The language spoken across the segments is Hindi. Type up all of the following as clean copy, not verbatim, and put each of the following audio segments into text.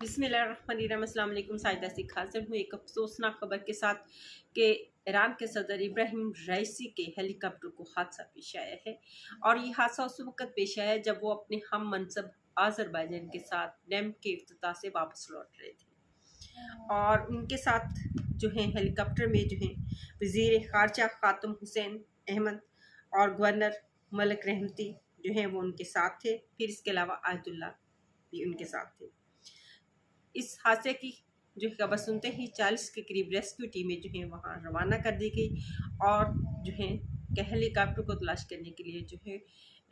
बिस्मिल्लाहिर्रहमानिर्रहीम। अस्सलाम वालेकुम। साइदा सिख हाजिर हूँ एक अफसोसनाक खबर के साथ कि ईरान के सदर इब्राहिम रईसी के हेलीकॉप्टर को हादसा पेश आया है। और ये हादसा उस वक्त पेश आया जब वो अपने हम मनसब आज़रबाईजान के साथ डैम के इफ्तिताह से वापस लौट रहे थे। और उनके साथ जो है हेलीकॉप्टर में जो है वज़ीर ख़ारजा ख़ातम हुसैन अहमद और गवर्नर मलिक रहमती जो है वो उनके साथ थे। फिर इसके अलावा आयतुल्ला भी उनके साथ थे। इस हादसे की जो खबर सुनते ही 40 के करीब रेस्क्यू टीमें जो है वहाँ रवाना कर दी गई और जो है हेलीकॉप्टर को तलाश करने के लिए जो है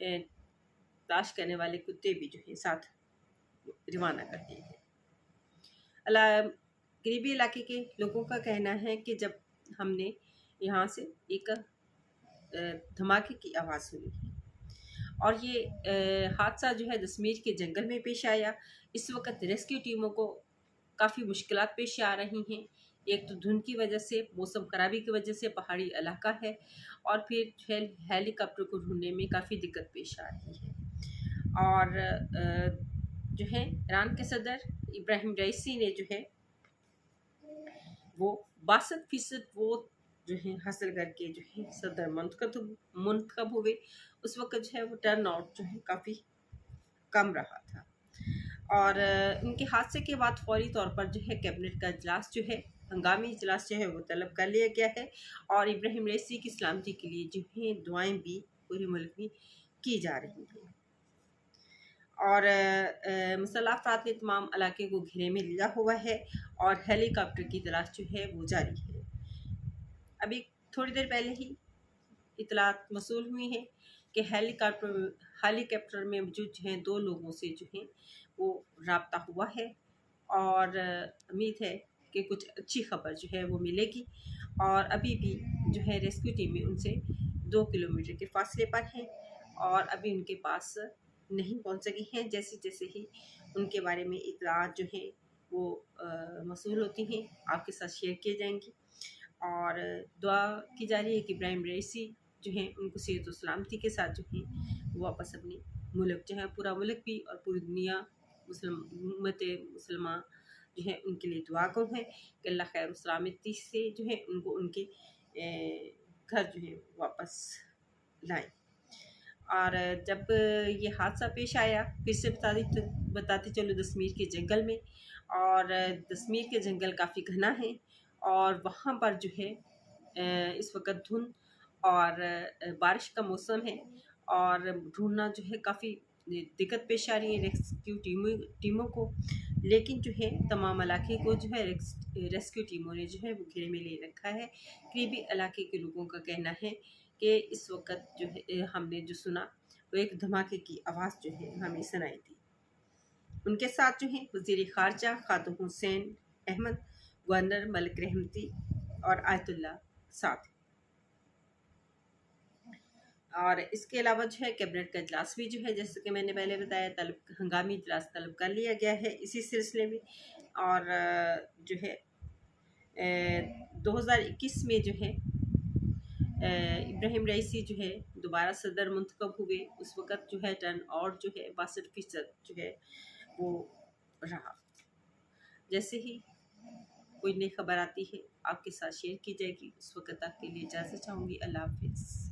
तलाश करने वाले कुत्ते भी जो है साथ रवाना कर दिए गए। करीबी इलाके के लोगों का कहना है कि जब हमने यहाँ से एक धमाके की आवाज़ सुनी और ये हादसा जो है दशमीर के जंगल में पेश आया। इस वक्त रेस्क्यू टीमों को काफ़ी मुश्किलात पेश आ रही हैं। एक तो धुंध की वजह से, मौसम खराबी की वजह से पहाड़ी इलाका है और फिर हेलीकॉप्टर को ढूंढने में काफ़ी दिक्कत पेश आ रही है। और जो है ईरान के सदर इब्राहिम रईसी ने जो है वो 62% वोट जो है हासिल करके जो है सदर मुंतखब हुए। उस वक्त जो है वो टर्न आउट जो है काफ़ी कम रहा था। और इनके हादसे के बाद फौरी तौर पर जो है कैबिनेट का इजलास जो है हंगामी इजलास जो है वो तलब कर लिया गया है और इब्राहिम रईसी की सलामती के लिए जो है दुआएं भी पूरे मुल्क में की जा रही हैं। और मुसल्लह अफराद ने तमाम इलाके को घेरे में लिया हुआ है और हेलीकॉप्टर की तलाश जो है वो जारी है। अभी थोड़ी देर पहले ही इतलात मसूल हुई है कि हेलीकॉप्टर में मौजूद जो हैं 2 लोगों से जो है वो राब्ता हुआ है और उम्मीद है कि कुछ अच्छी खबर जो है वो मिलेगी। और अभी भी जो है रेस्क्यू टीमें उनसे 2 किलोमीटर के फासले पर हैं और अभी उनके पास नहीं पहुंच सकी हैं। जैसे जैसे ही उनके बारे में इतलात जो हैं वो मसूल होती हैं आपके साथ शेयर किए जाएंगी। और दुआ की जा रही है कि इब्राहिम रईसी जो है उनको सेहत और सलामती के साथ जो है वो वापस अपनी मुल्क जो है पूरा मुल्क भी और पूरी दुनिया उम्मत मुसलमान जो है उनके लिए दुआ को है कि अल्लाह खैर और सलामती से जो है उनको उनके घर जो है वापस लाएं। और जब ये हादसा पेश आया फिर से बताते चलो दशमीर के जंगल में। और दशमीर के जंगल काफ़ी घना है और वहाँ पर जो है इस वक्त धुंध और बारिश का मौसम है और ढूंढना जो है काफ़ी दिक्कत पेश आ रही है रेस्क्यू टीमों को। लेकिन जो है तमाम इलाके को जो है रेस्क्यू टीमों ने जो है वो घेरे में ले रखा है। करीबी इलाके के लोगों का कहना है कि इस वक्त जो है हमने जो सुना वो एक धमाके की आवाज़ जो है हमें सुनाई दी। उनके साथ जो है वज़ीर ख़ारजा ख़ातम हुसैन अहमद, गवर्नर मलिक रहमती और आयतुल्ला साथ। और इसके अलावा जो है कैबिनेट का इजलास भी जो है जैसे कि मैंने पहले बताया हंगामी इजलास तलब कर लिया गया है इसी सिलसिले में। और जो है 2021 में जो है इब्राहिम रईसी जो है दोबारा सदर मुंतखब हुए। उस वक़्त जो है टर्न आउट जो है 62% जो है वो रहा। जैसे ही कोई नई खबर आती है आपके साथ शेयर की जाएगी। उस वक़्त तक के लिए इजाज़त चाहूँगी। अल्लाह हाफ़िज़।